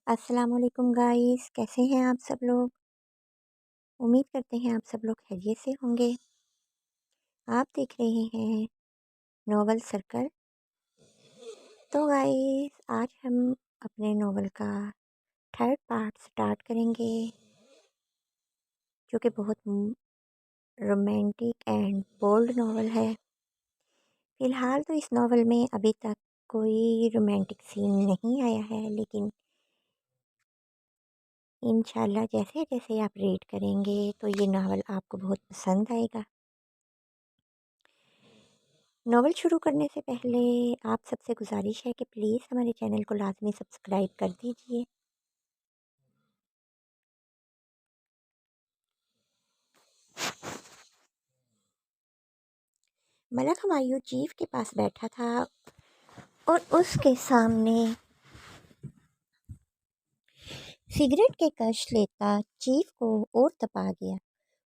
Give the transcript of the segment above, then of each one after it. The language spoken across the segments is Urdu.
السلام علیکم گائز، کیسے ہیں آپ سب لوگ؟ امید کرتے ہیں آپ سب لوگ خیریت سے ہوں گے۔ آپ دیکھ رہے ہیں ناول سرکل۔ تو گائز آج ہم اپنے ناول کا تھرڈ پارٹ سٹارٹ کریں گے، جو کہ بہت رومانٹک اینڈ بولڈ ناول ہے۔ فی الحال تو اس ناول میں ابھی تک کوئی رومانٹک سین نہیں آیا ہے، لیکن انشاءاللہ جیسے جیسے آپ ریڈ کریں گے تو یہ ناول آپ کو بہت پسند آئے گا۔ ناول شروع کرنے سے پہلے آپ سب سے گزارش ہے کہ پلیز ہمارے چینل کو لازمی سبسکرائب کر دیجئے۔ ملک ہمایوں چیف کے پاس بیٹھا تھا اور اس کے سامنے سگریٹ کے کش لیتا چیف کو اور تپا گیا۔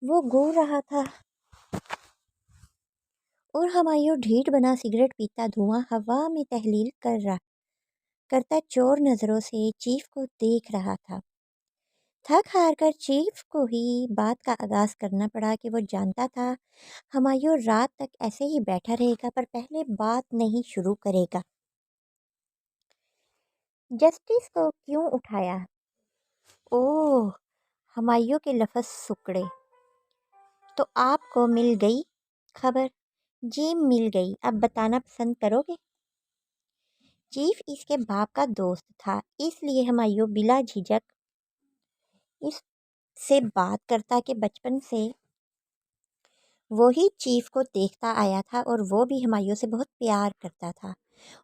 وہ گو رہا تھا اور ہمایوں ڈھیٹ بنا سگریٹ پیتا دھواں ہوا میں تحلیل کرتا چور نظروں سے چیف کو دیکھ رہا تھا۔ تھک ہار کر چیف کو ہی بات کا آغاز کرنا پڑا کہ وہ جانتا تھا ہمایوں رات تک ایسے ہی بیٹھا رہے گا، پر پہلے بات نہیں شروع کرے گا۔ جسٹس کو کیوں اٹھایا؟ اوہ، ہمایوں کے لفظ سکڑے۔ تو آپ کو مل گئی خبر؟ جی مل گئی، اب بتانا پسند کرو گے؟ چیف اس کے باپ کا دوست تھا، اس لیے ہمایوں بلا جھجک اس سے بات کرتا کہ بچپن سے وہی چیف کو دیکھتا آیا تھا اور وہ بھی ہمایوں سے بہت پیار کرتا تھا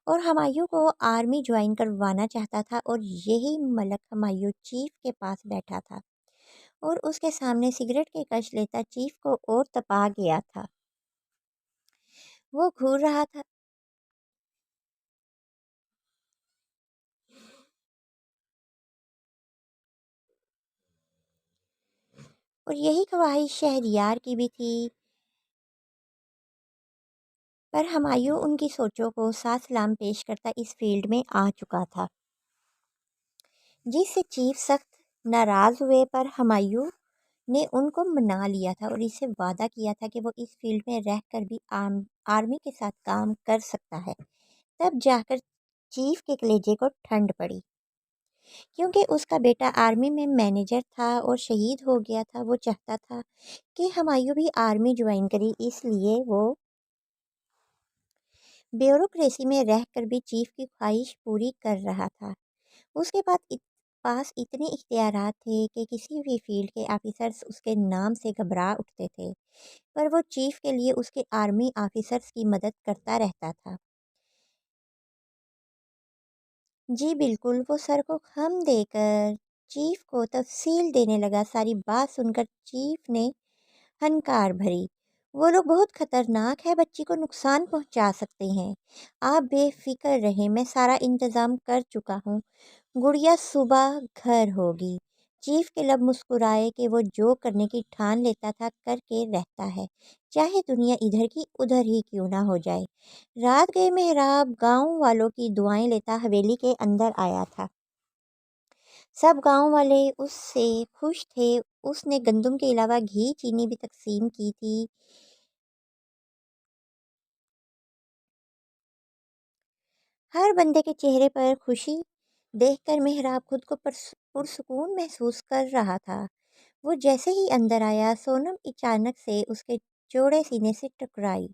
اور ہمایوں کو آرمی جوائن کروانا چاہتا تھا، اور یہی ملک ہمایوں چیف کے پاس بیٹھا تھا اور اس کے سامنے سگریٹ کے کش لیتا چیف کو اور تپا گیا تھا۔ وہ گھور رہا تھا اور یہی خواہش شہریار کی بھی تھی، پر ہمایوں ان کی سوچوں کو سات سلام پیش کرتا اس فیلڈ میں آ چکا تھا، جس سے چیف سخت ناراض ہوئے، پر ہمایوں نے ان کو منا لیا تھا اور اس سے وعدہ کیا تھا کہ وہ اس فیلڈ میں رہ کر بھی آرمی کے ساتھ کام کر سکتا ہے۔ تب جا کر چیف کے کلیجے کو ٹھنڈ پڑی، کیونکہ اس کا بیٹا آرمی میں مینیجر تھا اور شہید ہو گیا تھا۔ وہ چاہتا تھا کہ ہمایوں بھی آرمی جوائن کرے، اس لیے وہ بیوروکریسی میں رہ کر بھی چیف کی خواہش پوری کر رہا تھا۔ اس کے پاس اتنے اختیارات تھے کہ کسی بھی فیلڈ کے آفیسرز اس کے نام سے گھبرا اٹھتے تھے، پر وہ چیف کے لیے اس کے آرمی آفیسرز کی مدد کرتا رہتا تھا۔ جی بالکل، وہ سر کو خم دے کر چیف کو تفصیل دینے لگا۔ ساری بات سن کر چیف نے ہنکار بھری، وہ لوگ بہت خطرناک ہے، بچی کو نقصان پہنچا سکتے ہیں۔ آپ بے فکر رہیں، میں سارا انتظام کر چکا ہوں، گڑیا صبح گھر ہوگی۔ چیف کے لب مسکرائے کہ وہ جو کرنے کی ٹھان لیتا تھا کر کے رہتا ہے، چاہے دنیا ادھر کی ادھر ہی کیوں نہ ہو جائے۔ رات گئے مہراب گاؤں والوں کی دعائیں لیتا حویلی کے اندر آیا تھا۔ سب گاؤں والے اس سے خوش تھے، اس نے گندم کے علاوہ گھی چینی بھی تقسیم کی تھی۔ ہر بندے کے چہرے پر خوشی دیکھ کر مہراب خود کو پرسکون محسوس کر رہا تھا۔ وہ جیسے ہی اندر آیا، سونم اچانک سے اس کے چوڑے سینے سے ٹکرائی۔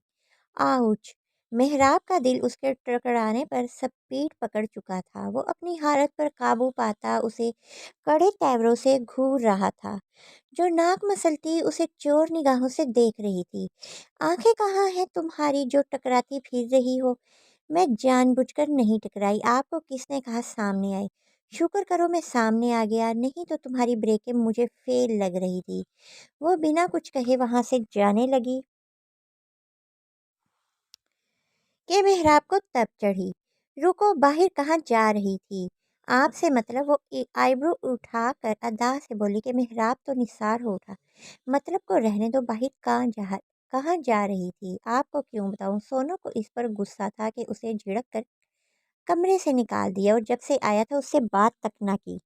آؤچ! مہراب کا دل اس کے ٹکرانے پر سپیڈ پکڑ چکا تھا۔ وہ اپنی حالت پر قابو پاتا اسے کڑے تیوروں سے گھور رہا تھا۔ جو ناک مسلتی اسے چور نگاہوں سے دیکھ رہی تھی۔ آنکھیں کہاں ہیں تمہاری جو ٹکراتی پھر رہی ہو؟ میں جان بوجھ کر نہیں ٹکرائی، آپ کو کس نے کہا سامنے آئے؟ شکر کرو میں سامنے آ گیا، نہیں تو تمہاری بریکیں مجھے فیل لگ رہی تھی۔ وہ بنا کچھ کہے وہاں سے جانے لگی کہ مہراب کو تب چڑھی۔ رکو، باہر کہاں جا رہی تھی؟ آپ سے مطلب؟ وہ آئیبرو اٹھا کر ادا سے بولی کہ مہراب تو نثار ہو اٹھا۔ مطلب کو رہنے دو، باہر کہاں جا رہی تھی؟ آپ کو کیوں بتاؤں؟ سونو کو اس پر غصہ تھا کہ اسے جھڑک کر کمرے سے نکال دیا اور جب سے آیا تھا اس سے بات تک نہ کی۔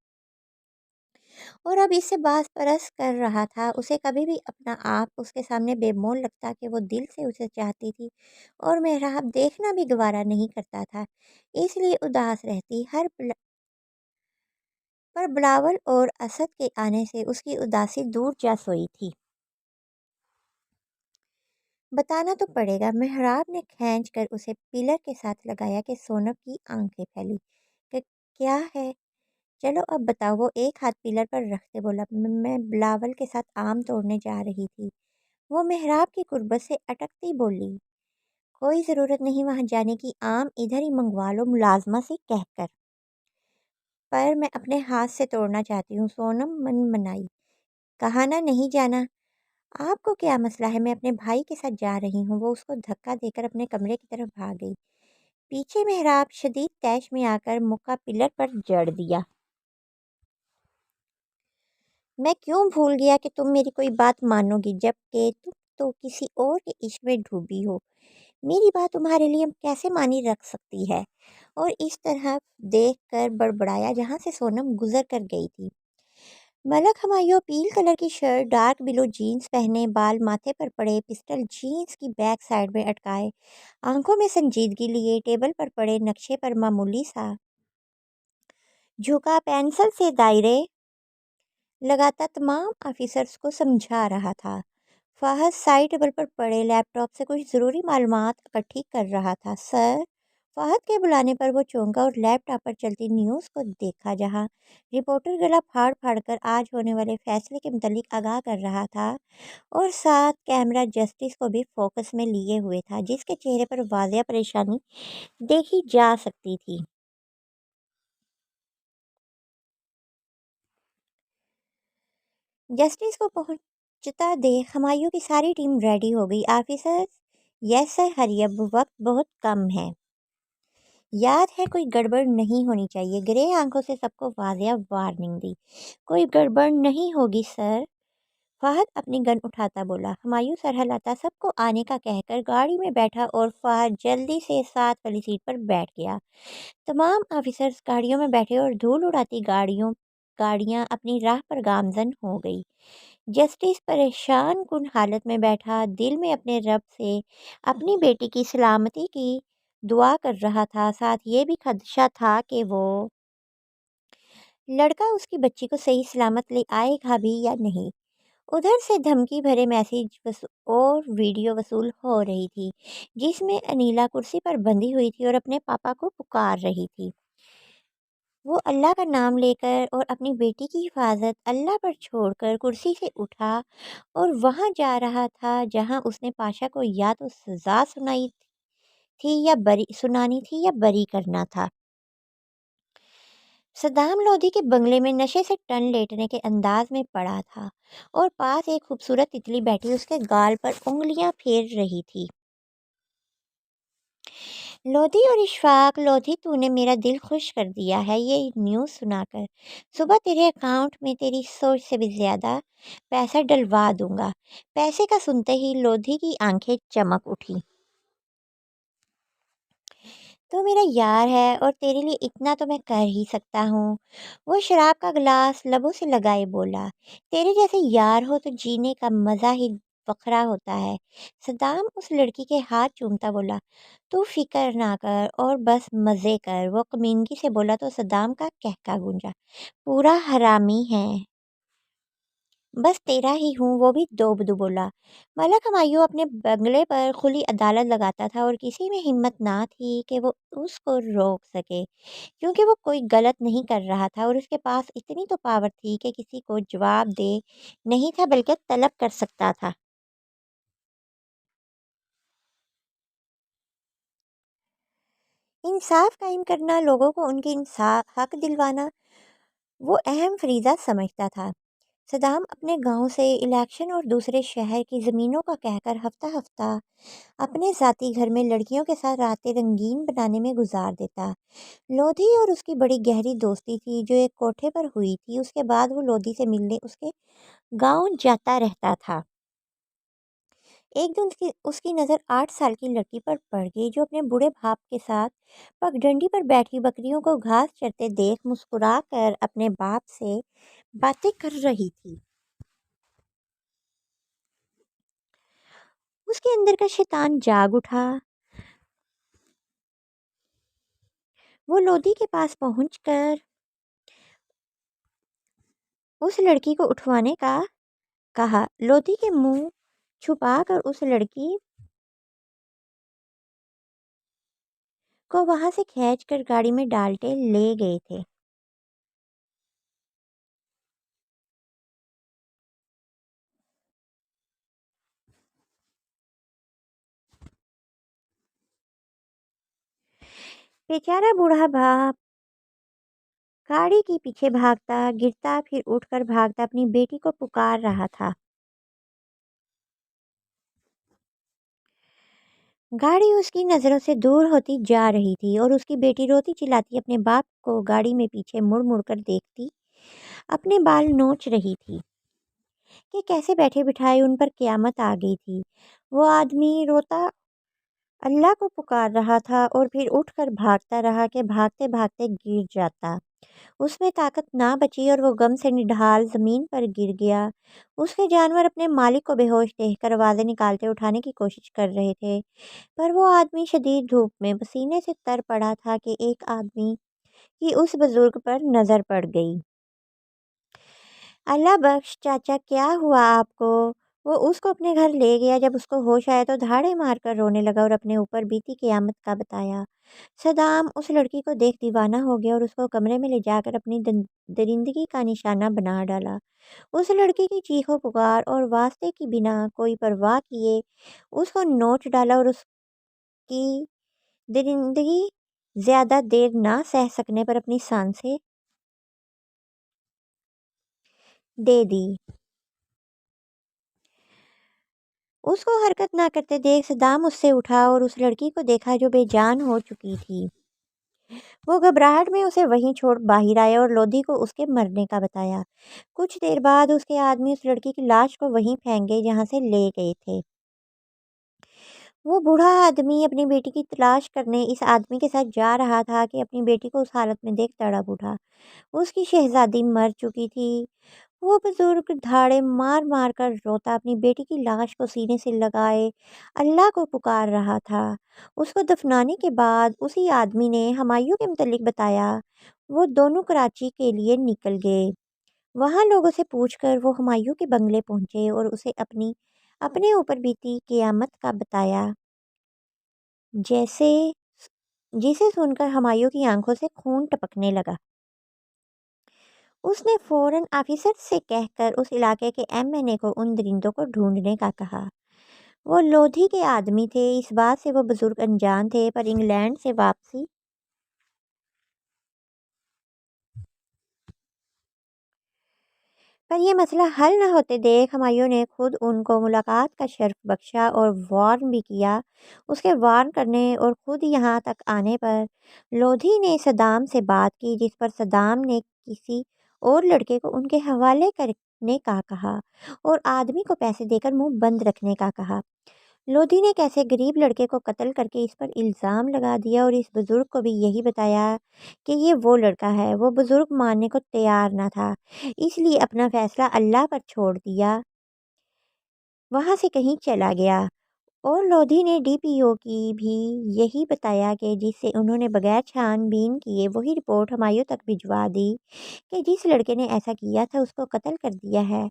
اور اب اس سے باز پرس کر رہا تھا۔ اسے کبھی بھی اپنا آپ اس کے سامنے بے مول لگتا کہ وہ دل سے اسے چاہتی تھی اور محراب دیکھنا بھی گوارا نہیں کرتا تھا، اس لیے اداس رہتی۔ پر بلاول اور اسد کے آنے سے اس کی اداسی دور جا سوئی تھی۔ بتانا تو پڑے گا، محراب نے کھینچ کر اسے پلر کے ساتھ لگایا کہ سونم کی آنکھیں پھیلی کہ کیا ہے؟ چلو اب بتاؤ۔ وہ ایک ہاتھ پلر پر رکھتے بولا، میں بلاول کے ساتھ آم توڑنے جا رہی تھی۔ وہ محراب کی قربت سے اٹکتی بولی، کوئی ضرورت نہیں وہاں جانے کی، آم ادھر ہی منگوا لو ملازمہ سے کہہ کر۔ پر میں اپنے ہاتھ سے توڑنا چاہتی ہوں، سونم من منائی۔ کہا نا نہیں جانا۔ آپ کو کیا مسئلہ ہے؟ میں اپنے بھائی کے ساتھ جا رہی ہوں۔ وہ اس کو دھکا دے کر اپنے کمرے کی طرف بھاگ گئی۔ پیچھے محراب شدید طیش میں آ کر مکہ پلر پر جڑ دیا۔ میں کیوں بھول گیا کہ تم میری کوئی بات مانو گی، جب کہ تم تو کسی اور کے عشق میں ڈوبی ہو۔ میری بات تمہارے لیے کیسے معنی رکھ سکتی ہے؟ اور اس طرح دیکھ کر بڑبڑایا جہاں سے سونم گزر کر گئی تھی۔ ملک ہمایوں پیل کلر کی شرٹ، ڈارک بلو جینز پہنے، بال ماتھے پر پڑے، پسٹل جینز کی بیک سائڈ میں اٹکائے، آنکھوں میں سنجیدگی لیے، ٹیبل پر پڑے نقشے پر معمولی سا جھکا پینسل سے دائرے لگاتا تمام آفیسرز کو سمجھا رہا تھا۔ فہد سائڈ ٹیبل پر پڑے لیپ ٹاپ سے کچھ ضروری معلومات اکٹھی کر رہا تھا۔ سر! فہد کے بلانے پر وہ چونکا اور لیپ ٹاپ پر چلتی نیوز کو دیکھا، جہاں رپورٹر گلا پھاڑ پھاڑ کر آج ہونے والے فیصلے کے متعلق آگاہ کر رہا تھا، اور ساتھ کیمرہ جسٹس کو بھی فوکس میں لیے ہوئے تھا، جس کے چہرے پر واضح پریشانی دیکھی جا سکتی تھی۔ جسٹس کو پہنچتا دیکھ ہمایوں کی ساری ٹیم ریڈی ہو گئی۔ آفیسرز! یس سر، ہری اب وقت بہت کم ہے۔ یاد ہے کوئی گڑبڑ نہیں ہونی چاہیے۔ گرے آنکھوں سے سب کو واضح وارننگ دی۔ کوئی گڑبڑ نہیں ہوگی سر، فہد اپنی گن اٹھاتا بولا۔ ہمایوں سر ہلاتا سب کو آنے کا کہہ کر گاڑی میں بیٹھا اور فہد جلدی سے ساتھ والی سیٹ پر بیٹھ گیا۔ تمام آفیسرز گاڑیوں میں بیٹھے اور دھول اڑاتی گاڑیاں اپنی راہ پر گامزن ہو گئی۔ جسٹس پریشان کن حالت میں بیٹھا دل میں اپنے رب سے اپنی بیٹی کی سلامتی کی دعا کر رہا تھا، ساتھ یہ بھی خدشہ تھا کہ وہ لڑکا اس کی بچی کو صحیح سلامت لے آئے گا بھی یا نہیں۔ ادھر سے دھمکی بھرے میسج اور ویڈیو وصول ہو رہی تھی، جس میں انیلا کرسی پر بندھی ہوئی تھی اور اپنے پاپا کو پکار رہی تھی۔ وہ اللہ کا نام لے کر اور اپنی بیٹی کی حفاظت اللہ پر چھوڑ کر کرسی سے اٹھا اور وہاں جا رہا تھا جہاں اس نے پاشا کو یا تو سزا سنانی تھی یا بری کرنا تھا۔ صدام لودھی کے بنگلے میں نشے سے ٹن لیٹنے کے انداز میں پڑا تھا اور پاس ایک خوبصورت تتلی بیٹھی اس کے گال پر انگلیاں پھیر رہی تھی۔ لودھی اور اشفاق، لودھی تو نے میرا دل خوش کر دیا ہے یہ نیوز سنا کر۔ صبح تیرے اکاؤنٹ میں تیری سوچ سے بھی زیادہ پیسہ ڈلوا دوں گا۔ پیسے کا سنتے ہی لودھی کی آنکھیں چمک اٹھی۔ تو میرا یار ہے اور تیرے لیے اتنا تو میں کر ہی سکتا ہوں۔ وہ شراب کا گلاس لبوں سے لگائے بولا، تیرے جیسے یار ہو تو جینے کا مزہ ہی وکھرا ہوتا ہے۔ صدام اس لڑکی کے ہاتھ چومتا بولا، تو فکر نہ کر اور بس مزے کر۔ وہ کمینگی سے بولا تو صدام کا کہکا گونجا، پورا حرامی ہے، بس تیرا ہی ہوں، وہ بھی دو بدو بولا۔ ملک ہمایوں اپنے بنگلے پر کھلی عدالت لگاتا تھا اور کسی میں ہمت نہ تھی کہ وہ اس کو روک سکے، کیونکہ وہ کوئی غلط نہیں کر رہا تھا اور اس کے پاس اتنی تو پاور تھی کہ کسی کو جواب دے نہیں تھا بلکہ طلب کر سکتا تھا۔ انصاف قائم کرنا، لوگوں کو ان کے حق دلوانا وہ اہم فریضہ سمجھتا تھا۔ صدام اپنے گاؤں سے الیکشن اور دوسرے شہر کی زمینوں کا کہہ کر ہفتہ ہفتہ اپنے ذاتی گھر میں لڑکیوں کے ساتھ راتیں رنگین بنانے میں گزار دیتا۔ لودھی اور اس کی بڑی گہری دوستی تھی جو ایک کوٹھے پر ہوئی تھی۔ اس کے بعد وہ لودھی سے ملنے اس کے گاؤں جاتا رہتا تھا۔ ایک دن اس کی نظر 8 سال کی لڑکی پر پڑ گئی جو اپنے بوڑھے باپ کے ساتھ پگڈنڈی پر بیٹھی بکریوں کو گھاس چرتے دیکھ مسکرا کر اپنے باپ سے باتیں کر رہی تھی۔ اس کے اندر کا شیطان جاگ اٹھا۔ وہ لودھی کے پاس پہنچ کر اس لڑکی کو اٹھوانے کا کہا۔ لودھی کے منہ چھپا کر اس لڑکی کو وہاں سے کھینچ کر گاڑی میں ڈالتے لے گئے تھے۔ بیچارہ بوڑھا باپ گاڑی کے پیچھے بھاگتا، گرتا پھر اٹھ کر بھاگتا اپنی بیٹی کو پکار رہا تھا۔ گاڑی اس کی نظروں سے دور ہوتی جا رہی تھی اور اس کی بیٹی روتی چلاتی اپنے باپ کو گاڑی میں پیچھے مڑ مڑ کر دیکھتی اپنے بال نوچ رہی تھی کہ کیسے بیٹھے بٹھائے ان پر قیامت آ گئی تھی۔ وہ آدمی روتا اللہ کو پکار رہا تھا اور پھر اٹھ کر بھاگتا رہا کہ بھاگتے بھاگتے گر جاتا۔ اس میں طاقت نہ بچی اور وہ غم سے نڈھال زمین پر گر گیا۔ اس کے جانور اپنے مالک کو بے ہوش دیکھ کر آوازیں نکالتے اٹھانے کی کوشش کر رہے تھے، پر وہ آدمی شدید دھوپ میں پسینے سے تر پڑا تھا کہ ایک آدمی کی اس بزرگ پر نظر پڑ گئی۔ اللہ بخش چاچا، کیا ہوا آپ کو؟ وہ اس کو اپنے گھر لے گیا۔ جب اس کو ہوش آیا تو دھاڑے مار کر رونے لگا اور اپنے اوپر بیتی قیامت کا بتایا۔ صدام اس لڑکی کو دیکھ دیوانہ ہو گیا اور اس کو کمرے میں لے جا کر اپنی درندگی کا نشانہ بنا ڈالا۔ اس لڑکی کی چیخ و پکار اور واسطے کی بنا کوئی پرواہ کیے اس کو نوچ ڈالا اور اس کی درندگی زیادہ دیر نہ سہ سکنے پر اپنی سانسیں دے دی۔ اس کو حرکت نہ کرتے دیکھ صدام اس سے اٹھا اور اس لڑکی کو دیکھا جو بے جان ہو چکی تھی۔ وہ گھبراہٹ میں اسے وہیں چھوڑ باہر آیا اور لودھی کو اس کے مرنے کا بتایا۔ کچھ دیر بعد اس کے آدمی اس لڑکی کی لاش کو وہیں پھینک گئے جہاں سے لے گئے تھے۔ وہ بوڑھا آدمی اپنی بیٹی کی تلاش کرنے اس آدمی کے ساتھ جا رہا تھا کہ اپنی بیٹی کو اس حالت میں دیکھ تڑپ اٹھا۔ اس کی شہزادی مر چکی تھی۔ وہ بزرگ دھاڑے مار مار کر روتا اپنی بیٹی کی لاش کو سینے سے لگائے اللہ کو پکار رہا تھا۔ اس کو دفنانے کے بعد اسی آدمی نے ہمایوں کے متعلق بتایا۔ وہ دونوں کراچی کے لیے نکل گئے۔ وہاں لوگوں سے پوچھ کر وہ ہمایوں کے بنگلے پہنچے اور اسے اپنے اوپر بیتی قیامت کا بتایا، جسے سن کر ہمایوں کی آنکھوں سے خون ٹپکنے لگا۔ اس نے فوراً آفیسر سے کہہ کر اس علاقے کے M.N.A کو ان درندوں کو ڈھونڈنے کا کہا۔ وہ لودھی کے آدمی تھے۔ اس بات سے وہ بزرگ انجان تھے، پر انگلینڈ سے واپسی پر یہ مسئلہ حل نہ ہوتے دیکھ ہمایوں نے خود ان کو ملاقات کا شرف بخشا اور وارن بھی کیا۔ اس کے وارن کرنے اور خود یہاں تک آنے پر لودھی نے صدام سے بات کی، جس پر صدام نے کسی اور لڑکے کو ان کے حوالے کرنے کا کہا اور آدمی کو پیسے دے کر منہ بند رکھنے کا کہا۔ لودھی نے کیسے غریب لڑکے کو قتل کر کے اس پر الزام لگا دیا اور اس بزرگ کو بھی یہی بتایا کہ یہ وہ لڑکا ہے۔ وہ بزرگ ماننے کو تیار نہ تھا، اس لیے اپنا فیصلہ اللہ پر چھوڑ دیا وہاں سے کہیں چلا گیا۔ اور لودھی نے DPO کی بھی یہی بتایا کہ جس سے انہوں نے بغیر چھان بین کیے وہی رپورٹ ہمایوں تک بھجوا دی کہ جس لڑکے نے ایسا کیا تھا اس کو قتل کر دیا ہے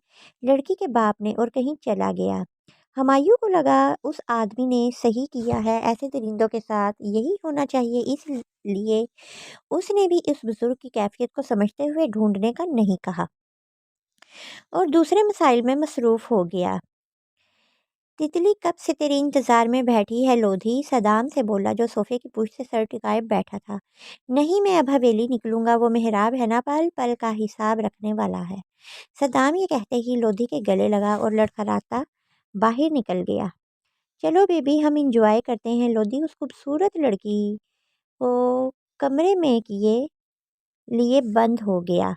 لڑکی کے باپ نے اور کہیں چلا گیا۔ ہمایوں کو لگا اس آدمی نے صحیح کیا ہے، ایسے درندوں کے ساتھ یہی ہونا چاہیے، اس لیے اس نے بھی اس بزرگ کی کیفیت کو سمجھتے ہوئے ڈھونڈنے کا نہیں کہا اور دوسرے مسائل میں مصروف ہو گیا۔ تتلی کب سے تیرے انتظار میں بیٹھی ہے لودھی، صدام سے بولا جو صوفے کی پشت سے سر ٹکائے بیٹھا تھا۔ نہیں، میں اب حویلی نکلوں گا، وہ محراب ہے نا، پل پل کا حساب رکھنے والا ہے۔ صدام یہ کہتے ہی لودھی کے گلے لگا اور لڑکھڑاتا باہر نکل گیا۔ چلو بیبی، ہم انجوائے کرتے ہیں۔ لودھی اس خوبصورت لڑکی کو کمرے میں کیے لیے بند ہو گیا۔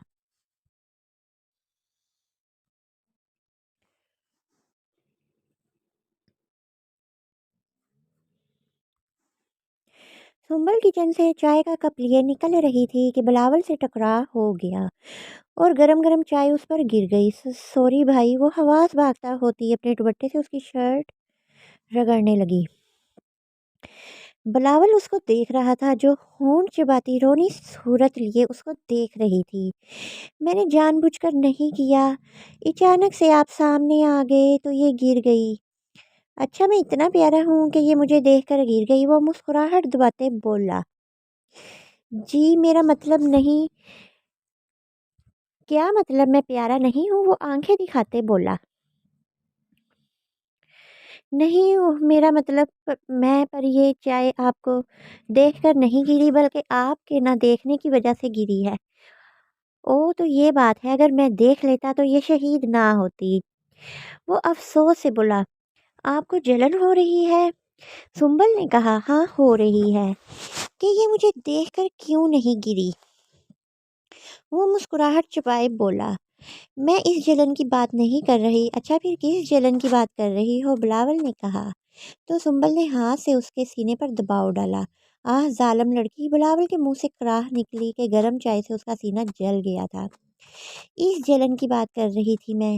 سنبل کچن سے چائے کا کپ لیے نکل رہی تھی کہ بلاول سے ٹکرا ہو گیا اور گرم گرم چائے اس پر گر گئی۔ سوری بھائی، وہ حواس بھاگتا ہوتی اپنے دوپٹے سے اس کی شرٹ رگڑنے لگی۔ بلاول اس کو دیکھ رہا تھا، جو ہونٹ چباتی رونی صورت لیے اس کو دیکھ رہی تھی۔ میں نے جان بوجھ کر نہیں کیا، اچانک سے آپ سامنے آ گئے تو یہ گر گئی۔ اچھا، میں اتنا پیارا ہوں کہ یہ مجھے دیکھ کر گر گئی؟ وہ مسکراہٹ دباتے بولا۔ جی میرا مطلب نہیں۔ کیا مطلب میں پیارا نہیں ہوں؟ وہ آنکھیں دکھاتے بولا۔ نہیں میرا مطلب میں پر یہ چائے آپ کو دیکھ کر نہیں گری، بلکہ آپ کے نہ دیکھنے کی وجہ سے گری ہے۔ او تو یہ بات ہے، اگر میں دیکھ لیتا تو یہ شہید نہ ہوتی۔ وہ افسوس سے بولا۔ آپ کو جلن ہو رہی ہے؟ سنبل نے کہا۔ ہاں ہو رہی ہے کہ یہ مجھے دیکھ کر کیوں نہیں گری۔ وہ مسکراہٹ چھپائے بولا۔ میں اس جلن کی بات نہیں کر رہی۔ اچھا پھر کس جلن کی بات کر رہی ہو؟ بلاول نے کہا تو سنبل نے ہاتھ سے اس کے سینے پر دباؤ ڈالا۔ آہ ظالم لڑکی! بلاول کے منہ سے کراہ نکلی کہ گرم چائے سے اس کا سینہ جل گیا تھا۔ اس جلن کی بات کر رہی تھی میں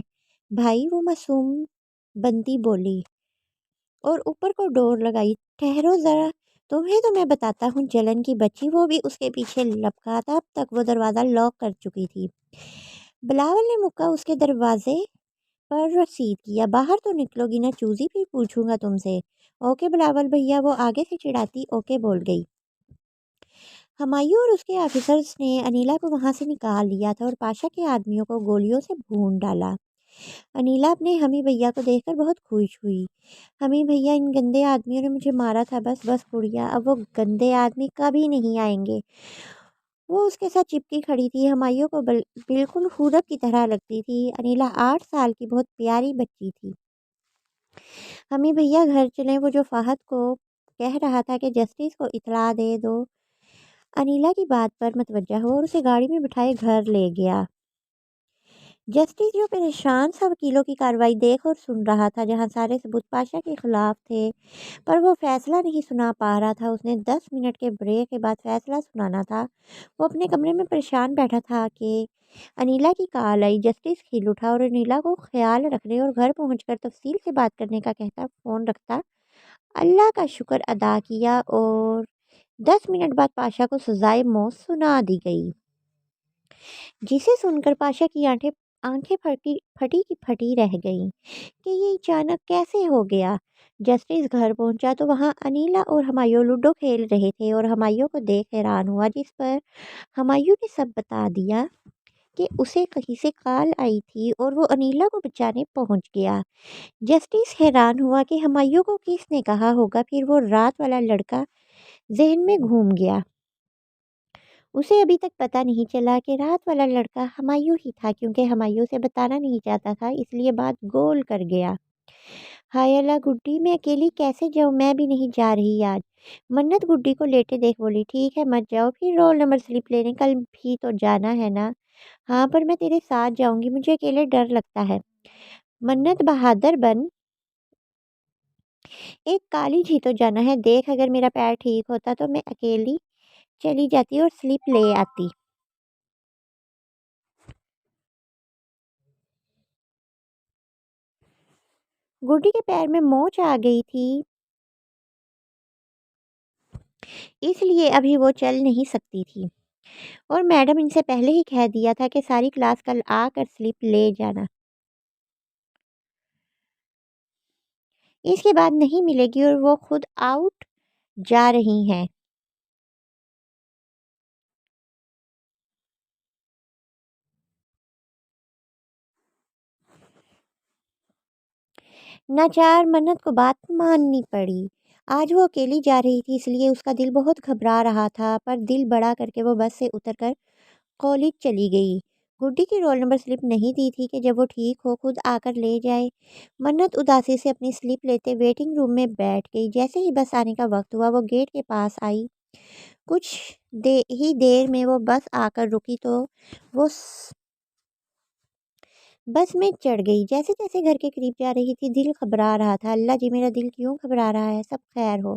بھائی، وہ معصوم بنتی بولی اور اوپر کو ڈور لگائی۔ ٹھہرو ذرا، تمہیں تو میں بتاتا ہوں جلن کی بچی۔ وہ بھی اس کے پیچھے لپکا تھا، اب تک وہ دروازہ لاک کر چکی تھی۔ بلاول نے مکہ اس کے دروازے پر رسید کیا۔ باہر تو نکلو گی نہ چوزی، پھر پوچھوں گا تم سے۔ اوکے بلاول بھیا، وہ آگے سے چڑھاتی اوکے بول گئی۔ ہمایوں اور اس کے آفیسرز نے انیلا کو وہاں سے نکال لیا تھا اور پاشا کے آدمیوں کو گولیوں سے بھون ڈالا۔ انیلا اپنے ہمی بھیا کو دیکھ کر بہت خوش ہوئی۔ ہمی بھیا، ان گندے آدمیوں نے مجھے مارا تھا، بس بس گڑیا، اب وہ گندے آدمی کبھی نہیں آئیں گے۔ وہ اس کے ساتھ چپکی کھڑی تھی، ہمایوں کو بالکل حورت کی طرح لگتی تھی۔ انیلا 8 سال کی بہت پیاری بچی تھی۔ ہمی بھیا گھر چلیں، وہ جو فہد کو کہہ رہا تھا کہ جسٹس کو اطلاع دے دو، انیلا کی بات پر متوجہ ہو اور اسے گاڑی میں بٹھائے گھر لے گیا۔ جسٹس جو پریشان سا وکیلوں کی کارروائی دیکھ اور سن رہا تھا، جہاں سارے ثبوت پاشا کے خلاف تھے، پر وہ فیصلہ نہیں سنا پا رہا تھا۔ اس نے 10 منٹ کے بریک کے بعد فیصلہ سنانا تھا۔ وہ اپنے کمرے میں پریشان بیٹھا تھا کہ انیلا کی کال آئی۔ جسٹس کھل اٹھا اور انیلا کو خیال رکھنے اور گھر پہنچ کر تفصیل سے بات کرنے کا کہتا فون رکھتا اللہ کا شکر ادا کیا اور 10 منٹ بعد پاشا کو سزائے موت سنا دی گئی، جسے سن کر پاشا کی آنکھیں پھٹی کی پھٹی رہ گئیں کہ یہ اچانک کیسے ہو گیا۔ جسٹس گھر پہنچا تو وہاں انیلا اور ہمایوں لوڈو کھیل رہے تھے اور ہمایوں کو دیکھ حیران ہوا، جس پر ہمایوں نے سب بتا دیا کہ اسے کہیں سے کال آئی تھی اور وہ انیلا کو بچانے پہنچ گیا۔ جسٹس حیران ہوا کہ ہمایوں کو کس نے کہا ہوگا، پھر وہ رات والا لڑکا ذہن میں گھوم گیا۔ اسے ابھی تک پتہ نہیں چلا کہ رات والا لڑکا ہمایوں ہی تھا، کیونکہ ہمایوں سے بتانا نہیں چاہتا تھا، اس لیے بات گول کر گیا۔ ہائے اللہ گڈی، میں اکیلی کیسے جاؤں؟ میں بھی نہیں جا رہی آج۔ منت گڈی کو لیٹے دیکھ بولی۔ ٹھیک ہے مت جاؤ، پھر رول نمبر سلپ لینے کل بھی تو جانا ہے نا۔ ہاں پر میں تیرے ساتھ جاؤں گی، مجھے اکیلے ڈر لگتا ہے۔ منت بہادر بن، ایک کالج ہی تو جانا ہے، دیکھ اگر میرا پیر ٹھیک ہوتا تو میں اکیلی چلی جاتی اور سلپ لے آتی۔ گڈی کے پیر میں موچ آ گئی تھی، اس لیے ابھی وہ چل نہیں سکتی تھی، اور میڈم ان سے پہلے ہی کہہ دیا تھا کہ ساری کلاس کل آ کر سلپ لے جانا، اس کے بعد نہیں ملے گی، اور وہ خود آؤٹ جا رہی ہیں۔ ناچار منت کو بات ماننی پڑی۔ آج وہ اکیلی جا رہی تھی، اس لیے اس کا دل بہت گھبرا رہا تھا، پر دل بڑا کر کے وہ بس سے اتر کر کالج چلی گئی۔ گڈی کی رول نمبر سلپ نہیں دی تھی کہ جب وہ ٹھیک ہو خود آ کر لے جائے۔ منت اداسی سے اپنی سلپ لیتے ویٹنگ روم میں بیٹھ گئی۔ جیسے ہی بس آنے کا وقت ہوا، وہ گیٹ کے پاس آئی۔ کچھ ہی دیر میں وہ بس آ کر رکی تو وہ بس میں چڑھ گئی۔ جیسے جیسے گھر کے قریب جا رہی تھی، دل گھبرا رہا تھا۔ اللہ جی، میرا دل کیوں گھبرا رہا ہے؟ سب خیر ہو۔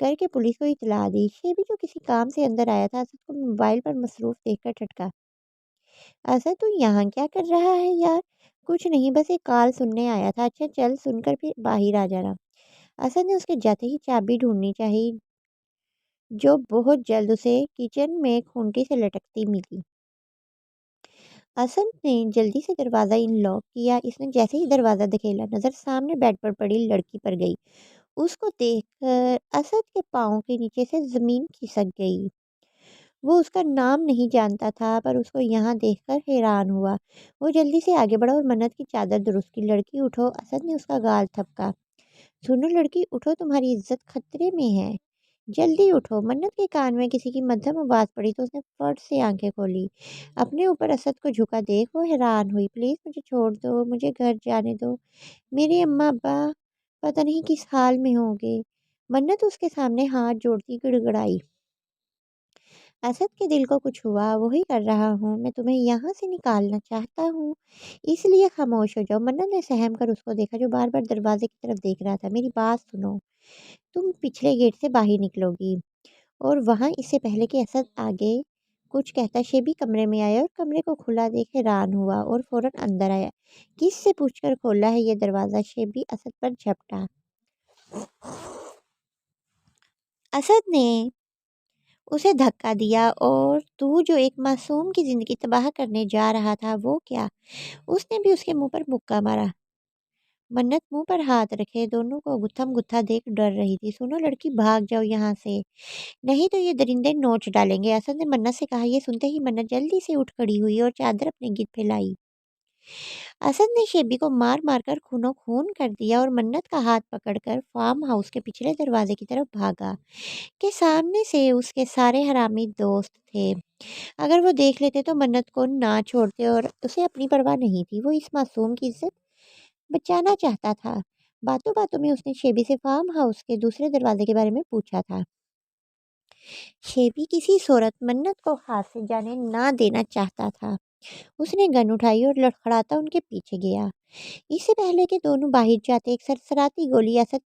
کر کے پولیس کو اطلاع دی۔ شیبی جو کسی کام سے اندر آیا تھا اسد کو موبائل پر مصروف دیکھ کر ٹھٹکا۔ اسد تو یہاں کیا کر رہا ہے یار؟ کچھ نہیں، بس ایک کال سننے آیا تھا۔ اچھا چل سن کر پھر باہر آ جانا۔ اسد نے اس کے جاتے ہی چابی ڈھونڈنی چاہی جو بہت جلد اسے کچن میں کھونٹی سے لٹکتی ملی۔ اسد نے جلدی سے دروازہ ان لاک کیا۔ اس نے جیسے ہی دروازہ دھکیلا نظر سامنے بیڈ پر پڑی لڑکی پر گئی۔ اس کو دیکھ کر اسد کے پاؤں کے نیچے سے زمین کھسک گئی۔ وہ اس کا نام نہیں جانتا تھا پر اس کو یہاں دیکھ کر حیران ہوا۔ وہ جلدی سے آگے بڑھا اور منت کی چادر درست کی۔ لڑکی اٹھو، اسد نے اس کا گال تھپکا۔ سنو لڑکی اٹھو، تمہاری عزت خطرے میں ہے، جلدی اٹھو۔ منت کے کان میں کسی کی مدھم آواز پڑی تو اس نے فٹ سے آنکھیں کھولی۔ اپنے اوپر اسد کو جھکا دیکھ وہ حیران ہوئی۔ پلیز مجھے چھوڑ دو، مجھے گھر جانے دو، میرے اماں ابا پتہ نہیں کس حال میں ہوں گے۔ منت اس کے سامنے ہاتھ جوڑتی گڑ گڑائی۔ اسد کے دل کو کچھ ہوا۔ وہی کر رہا ہوں، میں تمہیں یہاں سے نکالنا چاہتا ہوں، اس لیے خاموش ہو جاؤ۔ منت نے سہم کر اس کو دیکھا جو بار بار دروازے کی طرف دیکھ رہا تھا۔ میری بات سنو، تم پچھلے گیٹ سے باہر نکلو گی۔ اور وہاں اس سے پہلے کہ اسد آگے کچھ کہتا شیبی کمرے میں آیا اور کمرے کو کھلا دیکھ حیران ہوا اور فوراً اندر آیا۔ کس سے پوچھ کر کھولا ہے یہ دروازہ؟ شیبی اسد پر جھپٹا۔ اسد نے اسے دھکا دیا۔ اور تو جو ایک معصوم کی زندگی تباہ کرنے جا رہا تھا وہ کیا؟ اس نے بھی اس کے منہ پر مکہ مارا۔ منت منہ پر ہاتھ رکھے دونوں کو گتھم گتھا دیکھ ڈر رہی تھی۔ سنو لڑکی بھاگ جاؤ یہاں سے، نہیں تو یہ درندے نوچ ڈالیں گے، اسد نے منت سے کہا۔ یہ سنتے ہی منت جلدی سے اٹھ کھڑی ہوئی اور چادر اپنے گرد پھیلائی۔ اسد نے شیبی کو مار مار کر خونوں خون کر دیا اور منت کا ہاتھ پکڑ کر فارم ہاؤس کے پچھلے دروازے کی طرف بھاگا کہ سامنے سے اس کے سارے حرامی دوست تھے۔ اگر وہ دیکھ لیتے تو منت کو نہ چھوڑتے اور اسے اپنی پرواہ نہیں تھی۔ وہ اس معصوم کی عزت بچانا چاہتا تھا۔ باتوں باتوں میں اس نے شیبی سے فارم ہاؤس کے دوسرے دروازے کے بارے میں پوچھا تھا۔ شیبی کسی صورت منت کو ہاتھ سے جانے نہ دینا چاہتا تھا۔ اس نے گن اٹھائی اور لڑکھڑاتا ان کے پیچھے گیا۔ اس سے پہلے کہ دونوں باہر جاتے ایک سرسراتی گولی اسد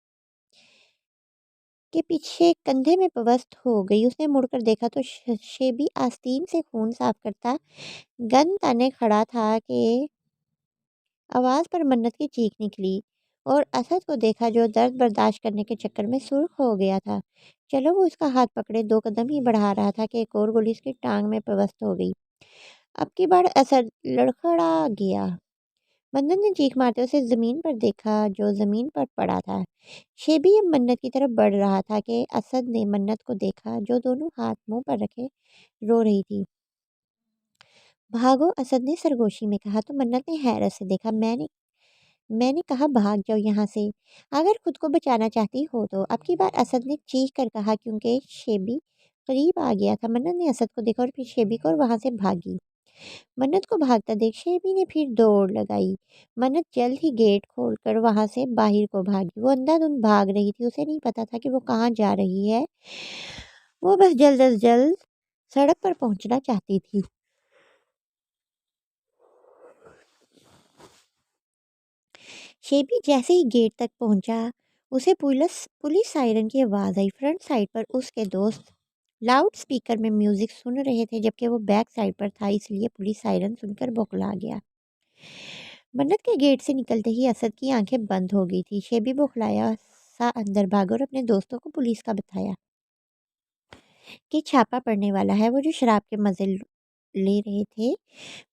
کے پیچھے کندھے میں پوست ہو گئی۔ اس نے مڑ کر دیکھا تو شیبی آستین سے خون صاف کرتا گن تانے کھڑا تھا کہ آواز پر منت کی چیخ نکلی اور اسد کو دیکھا جو درد برداشت کرنے کے چکر میں سرخ ہو گیا تھا۔ چلو، وہ اس کا ہاتھ پکڑے 2 قدم ہی بڑھا رہا تھا کہ ایک اور گولی اس کی ٹانگ میں پوست ہو گئی۔ اب کی بار اسد لڑکھڑا گیا۔ منت نے چیخ مارتے اسے زمین پر دیکھا جو زمین پر پڑا تھا۔ شیبی اب منت کی طرف بڑھ رہا تھا کہ اسد نے منت کو دیکھا جو دونوں ہاتھ منہ پر رکھے رو رہی تھی۔ بھاگو، اسد نے سرگوشی میں کہا تو منت نے حیرت سے دیکھا۔ میں نے کہا بھاگ جاؤ یہاں سے اگر خود کو بچانا چاہتی ہو تو۔ اب کی بار اسد نے چیخ کر کہا کیونکہ شیبی قریب آ گیا تھا۔ منت نے اسد کو دیکھا اور پھر شیبی کو اور وہاں سے بھاگی۔ منت کو بھاگتا دیکھ شیبی نے پھر دوڑ لگائی۔ منت جلد ہی گیٹ کھول کر وہاں سے باہر کو بھاگی۔ وہ اندھا دھند بھاگ رہی تھی، اسے نہیں پتا تھا کہ وہ کہاں جا رہی ہے، وہ بس جلد از جلد سڑک پر پہنچنا چاہتی تھی۔ شیبی جیسے ہی گیٹ تک پہنچا اسے پولیس سائرن کی آواز آئی۔ فرنٹ سائڈ پر اس کے دوست لاؤڈ سپیکر میں میوزک سن رہے تھے جبکہ وہ بیک سائڈ پر تھا، اس لیے پولیس سائرن سن کر بوکھلا گیا۔ منت کے گیٹ سے نکلتے ہی اسد کی آنکھیں بند ہو گئی تھی۔ شیبی بوکھلایا سا اندر بھاگا اور اپنے دوستوں کو پولیس کا بتایا کہ چھاپا پڑنے والا ہے، وہ جو شراب کے مزے لے رہے تھے۔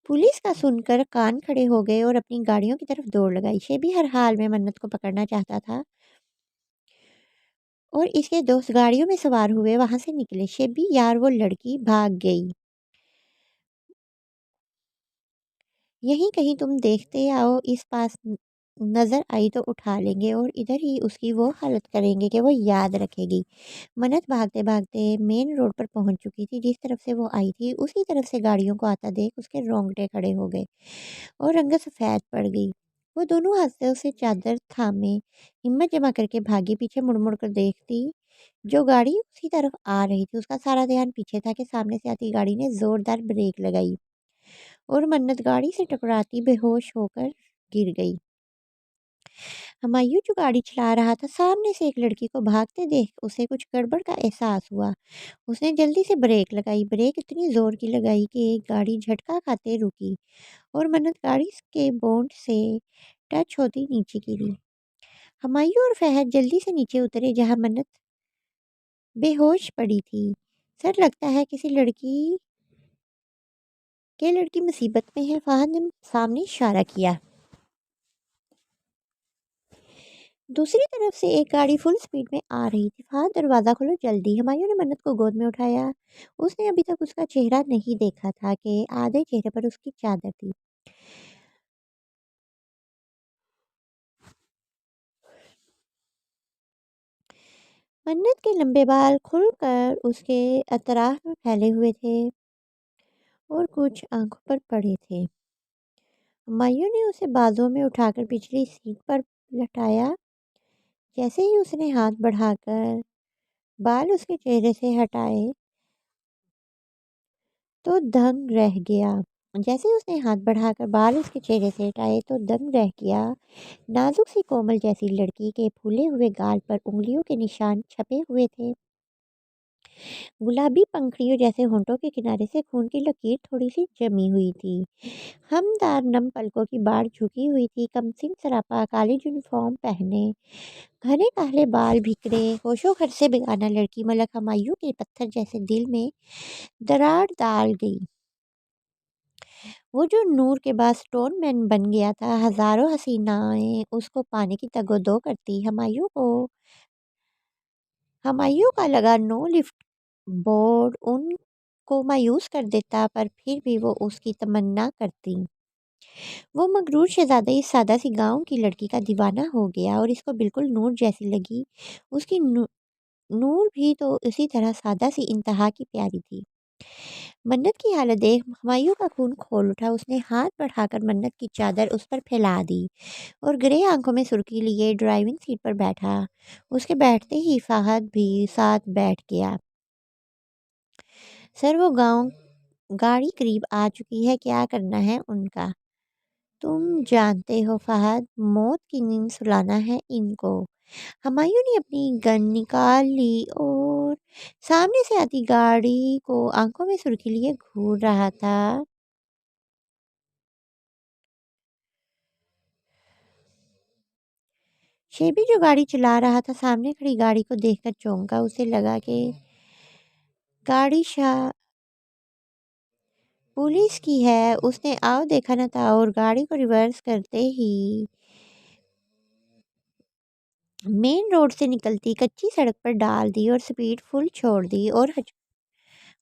پولیس کا سن کر کان کھڑے ہو گئے اور اپنی گاڑیوں کی طرف دوڑ لگائی۔ شیبی ہر حال میں منت کو پکڑنا چاہتا تھا اور اس کے دوست گاڑیوں میں سوار ہوئے وہاں سے نکلے۔ شیبی یار وہ لڑکی بھاگ گئی، یہیں کہیں تم دیکھتے آؤ، اس پاس نظر آئی تو اٹھا لیں گے اور ادھر ہی اس کی وہ حالت کریں گے کہ وہ یاد رکھے گی۔ منت بھاگتے بھاگتے مین روڈ پر پہنچ چکی تھی، جس طرف سے وہ آئی تھی اسی طرف سے گاڑیوں کو آتا دیکھ اس کے رونگٹے کھڑے ہو گئے اور رنگت سفید پڑ گئی۔ وہ دونوں ہاتھوں سے چادر تھامے ہمت جمع کر کے بھاگی، پیچھے مڑ مڑ کر دیکھتی جو گاڑی اسی طرف آ رہی تھی۔ اس کا سارا دھیان پیچھے تھا کہ سامنے سے آتی گاڑی نے زوردار بریک لگائی اور منت گاڑی سے ٹکراتی بے ہوش ہو کر گر گئی۔ ہمایوں جو گاڑی چلا رہا تھا، سامنے سے ایک لڑکی کو بھاگتے دیکھ اسے کچھ گڑبڑ کا احساس ہوا۔ اس نے جلدی سے بریک لگائی، بریک اتنی زور کی لگائی کہ گاڑی جھٹکا کھاتے رکی اور منت گاڑی کے بونٹ سے ٹچ ہوتی نیچے گری۔ ہمایوں اور فہد جلدی سے نیچے اترے جہاں منت بے ہوش پڑی تھی۔ سر لگتا ہے کسی لڑکی مصیبت میں ہے، فہد نے سامنے اشارہ کیا۔ دوسری طرف سے ایک گاڑی فل سپیڈ میں آ رہی تھی۔ فہد دروازہ کھولو جلدی۔ ہمایوں نے منت کو گود میں اٹھایا۔ اس نے ابھی تک اس کا چہرہ نہیں دیکھا تھا کہ آدھے چہرے پر اس کی چادر تھی۔ منت کے لمبے بال کھل کر اس کے اطراف میں پھیلے ہوئے تھے اور کچھ آنکھوں پر پڑے تھے۔ ہمایوں نے اسے بازوں میں اٹھا کر پچھلی سیٹ پر لٹایا۔ جیسے ہی اس نے ہاتھ بڑھا کر بال اس کے چہرے سے ہٹائے تو دنگ رہ گیا۔ نازک سی کومل جیسی لڑکی کے پھولے ہوئے گال پر انگلیوں کے نشان چھپے ہوئے تھے۔ گلابی پنکھڑیوں جیسے ہونٹوں کے کنارے سے خون کی لکیر تھوڑی سی جمی ہوئی تھی۔ ہمدار نم پلکوں کی باڑ جھکی ہوئی تھی۔ کمسن سراپا کالج یونیفارم پہنے، گھنے کالے بال بکھرے، ہوش و خرچ سے بیگانہ لڑکی ملک ہمایوں کے پتھر جیسے دل میں دراڑ ڈال گئی۔ وہ جو نور کے بعد سٹون مین بن گیا تھا، ہزاروں حسینائیں اس کو پانے کی تگ و دو کرتی۔ ہمایوں کا لگا نو لفٹ بورڈ ان کو مایوس کر دیتا، پر پھر بھی وہ اس کی تمنا کرتی۔ وہ مغرور شہزادہ اس سادہ سی گاؤں کی لڑکی کا دیوانہ ہو گیا اور اس کو بالکل نور جیسی لگی۔ اس کی نور بھی تو اسی طرح سادہ سی انتہا کی پیاری تھی۔ منت کی حالت دیکھ ہمایوں کا خون کھول اٹھا۔ اس نے ہاتھ بڑھا کر منت کی چادر اس پر پھیلا دی اور گرے آنکھوں میں سرخی لیے ڈرائیونگ سیٹ پر بیٹھا۔ اس کے بیٹھتے ہی فہد بھی ساتھ بیٹھ گیا۔ سر وہ گاڑی قریب آ چکی ہے، کیا کرنا ہے ان کا؟ تم جانتے ہو فہد، موت کی نیند سلانا ہے ان کو۔ ہمایوں نے اپنی گن نکال لی اور سامنے سے آتی گاڑی کو آنکھوں میں سرخی لیے گھور رہا تھا۔ شیبی جو گاڑی چلا رہا تھا سامنے کھڑی گاڑی کو دیکھ کر چونکا۔ اسے لگا کہ گاڑی پولیس کی ہے۔ اس نے آؤ دیکھا نہ تھا اور گاڑی کو ریورس کرتے ہی مین روڈ سے نکلتی کچی سڑک پر ڈال دی اور سپیڈ فل چھوڑ دی اور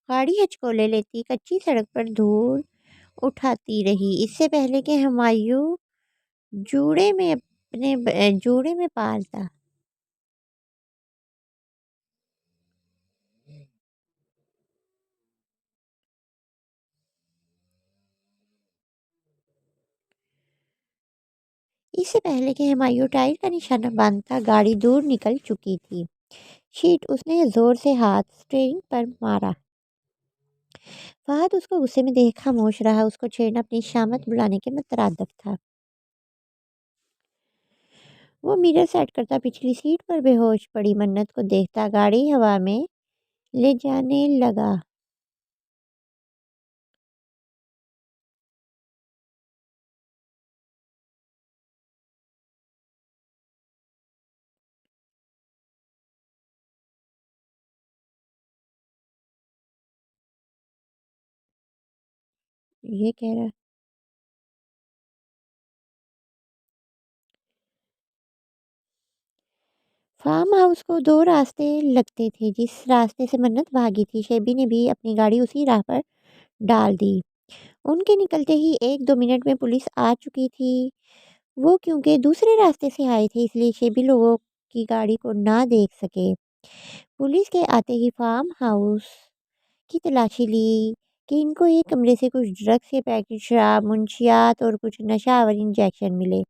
گاڑی ہچکولے لیتی کچی سڑک پر دھول اٹھاتی رہی، اس سے پہلے کہ ہمایوں جوڑے میں پالتا۔ اس سے پہلے کہ ہمایوں ٹائر کا نشانہ باندھتا، گاڑی دور نکل چکی تھی۔ شیٹ، اس نے زور سے ہاتھ سٹیئرنگ پر مارا۔ فہد اس کو غصے میں دیکھ خاموش رہا۔ اس کو چھیڑنا اپنی شامت بلانے کے مترادف تھا۔ وہ میرر سیٹ کرتا پچھلی سیٹ پر بے ہوش پڑی منت کو دیکھتا گاڑی ہوا میں لے جانے لگا۔ یہ کہہ رہا فارم ہاؤس کو دو راستے لگتے تھے۔ جس راستے سے منت بھاگی تھی، شیبی نے بھی اپنی گاڑی اسی راہ پر ڈال دی۔ ان کے نکلتے ہی 1-2 منٹ میں پولیس آ چکی تھی۔ وہ کیونکہ دوسرے راستے سے آئے تھے، اس لیے شیبی لوگوں کی گاڑی کو نہ دیکھ سکے۔ پولیس کے آتے ہی فارم ہاؤس کی تلاشی لی کہ ان کو ایک کمرے سے کچھ ڈرگس کے پیکٹ، شراب، منشیات اور کچھ نشہ آور انجیکشن ملے۔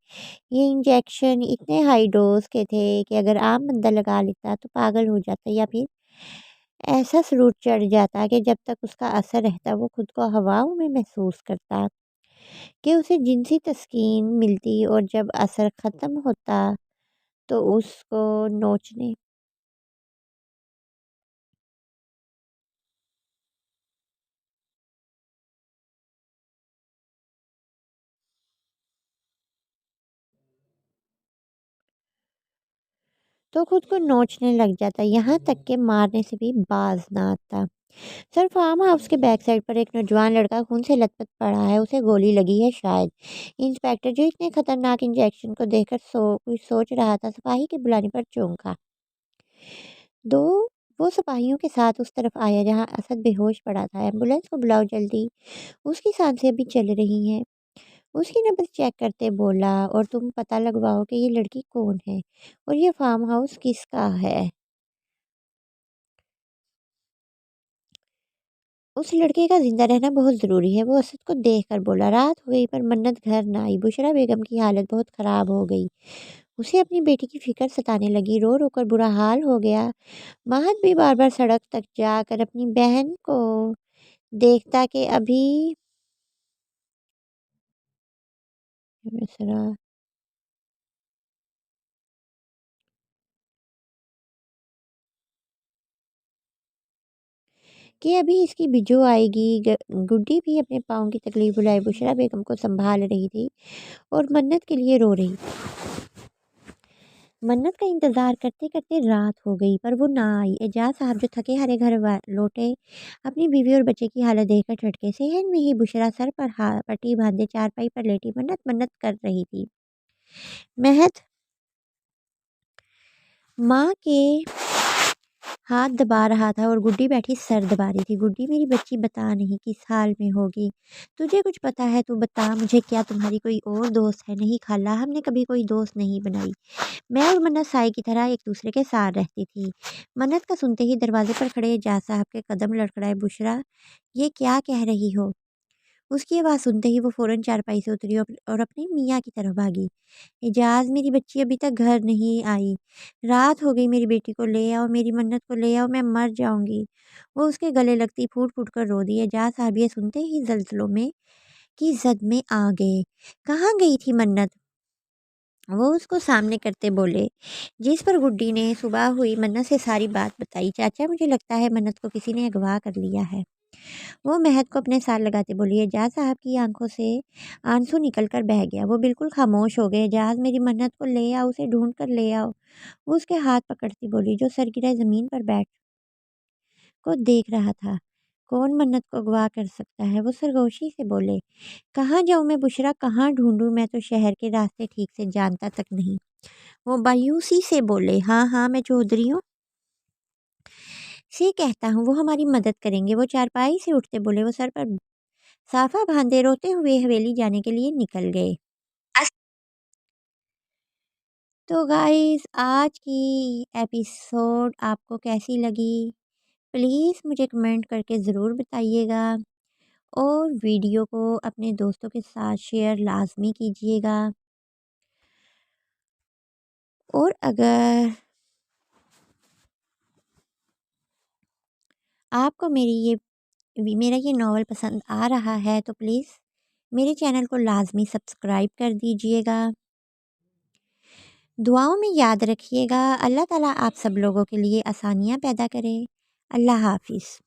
یہ انجیکشن اتنے ہائی ڈوز کے تھے کہ اگر عام بندہ لگا لیتا تو پاگل ہو جاتا یا پھر ایسا سرور چڑھ جاتا کہ جب تک اس کا اثر رہتا وہ خود کو ہواؤں میں محسوس کرتا کہ اسے جنسی تسکین ملتی، اور جب اثر ختم ہوتا تو اس کو نوچنے تو خود کو نوچنے لگ جاتا، یہاں تک کہ مارنے سے بھی باز نہ آتا۔ سر فارم ہاؤس کے بیک سائڈ پر ایک نوجوان لڑکا خون سے لت پت پڑا ہے، اسے گولی لگی ہے شاید۔ انسپیکٹر جو اتنے خطرناک انجیکشن کو دیکھ کر کچھ سوچ رہا تھا، سپاہی کے بلانے پر چونکا۔ دو وہ سپاہیوں کے ساتھ اس طرف آیا جہاں اسد بے ہوش پڑا تھا۔ ایمبولینس کو بلاؤ جلدی، اس کی سانسیں ابھی چل رہی ہیں۔ اس کی نبض چیک کرتے بولا، اور تم پتہ لگواؤ کہ یہ لڑکی کون ہے اور یہ فارم ہاؤس کس کا ہے۔ اس لڑکے کا زندہ رہنا بہت ضروری ہے، وہ اسد کو دیکھ کر بولا۔ رات ہو گئی پر منت گھر نہ آئی۔ بشرا بیگم کی حالت بہت خراب ہو گئی، اسے اپنی بیٹی کی فکر ستانے لگی، رو رو کر برا حال ہو گیا۔ مہد بھی بار بار سڑک تک جا کر اپنی بہن کو دیکھتا کہ ابھی اس کی بجو آئے گی۔ گڈی بھی اپنے پاؤں کی تکلیف بلائے بشرا بیگم کو سنبھال رہی تھی اور منت کے لیے رو رہی تھی۔ منت کا انتظار کرتے کرتے رات ہو گئی پر وہ نہ آئی۔ اعجاز صاحب جو تھکے ہارے گھر لوٹے، اپنی بیوی اور بچے کی حالت دیکھ کر جھٹکے۔ صحن میں ہی بشرا سر پر پٹی باندھے چارپائی پر لیٹی منت منت کر رہی تھی۔ مہد ماں کے ہاتھ دبا رہا تھا اور گڈی بیٹھی سر دبا رہی تھی۔ گڈی میری بچی بتا نہیں کس حال میں ہوگی، تجھے کچھ پتا ہے تو بتا مجھے، کیا تمہاری کوئی اور دوست ہے؟ نہیں خالہ، ہم نے کبھی کوئی دوست نہیں بنائی، میں اور منت سائے کی طرح ایک دوسرے کے ساتھ رہتی تھی۔ منت کا سنتے ہی دروازے پر کھڑے اعجاز صاحب کے قدم لڑکھڑائے۔ بشرا یہ کیا کہہ رہی ہو؟ اس کی آواز سنتے ہی وہ فوراً چارپائی سے اتری اور اپنی میاں کی طرف بھاگی۔ اعجاز میری بچی ابھی تک گھر نہیں آئی، رات ہو گئی، میری بیٹی کو لے آؤ، میری منت کو لے آؤ، میں مر جاؤں گی۔ وہ اس کے گلے لگتی پھوٹ پھوٹ کر رو دی۔ اعجاز صاحب یہ سنتے ہی زلزلوں میں کی زد میں آ گئے۔ کہاں گئی تھی منت؟ وہ اس کو سامنے کرتے بولے، جس پر گڈی نے صبح ہوئی منت سے ساری بات بتائی۔ چاچا مجھے لگتا ہے منت کو کسی نے اغوا کر لیا ہے، وہ مہد کو اپنے ساتھ لگاتے بولی۔ اعجاز صاحب کی آنکھوں سے آنسو نکل کر بہہ گیا، وہ بالکل خاموش ہو گئے۔ اعجاز میری منت کو لے آؤ، اسے ڈھونڈ کر لے آؤ، وہ اس کے ہاتھ پکڑتی بولی، جو سرگرہ زمین پر بیٹھ کو دیکھ رہا تھا۔ کون منت کو اغوا کر سکتا ہے؟ وہ سرگوشی سے بولے۔ کہاں جاؤں میں بشرا، کہاں ڈھونڈوں؟ میں تو شہر کے راستے ٹھیک سے جانتا تک نہیں۔ وہ مایوسی سے بولے۔ ہاں ہاں میں چودھریوں سے کہتا ہوں، وہ ہماری مدد کریں گے۔ وہ چارپائی سے اٹھتے بولے، وہ سر پر صافہ باندھے روتے ہوئے حویلی جانے کے لیے نکل گئے۔ تو گائز آج کی ایپیسوڈ آپ کو کیسی لگی؟ پلیز مجھے کمنٹ کر کے ضرور بتائیے گا، اور ویڈیو کو اپنے دوستوں کے ساتھ شیئر لازمی کیجیے گا۔ اور اگر آپ کو میرا یہ ناول پسند آ رہا ہے تو پلیز میرے چینل کو لازمی سبسکرائب کر دیجیے گا۔ دعاؤں میں یاد رکھیے گا۔ اللہ تعالیٰ آپ سب لوگوں کے لیے آسانیاں پیدا کرے۔ اللہ حافظ۔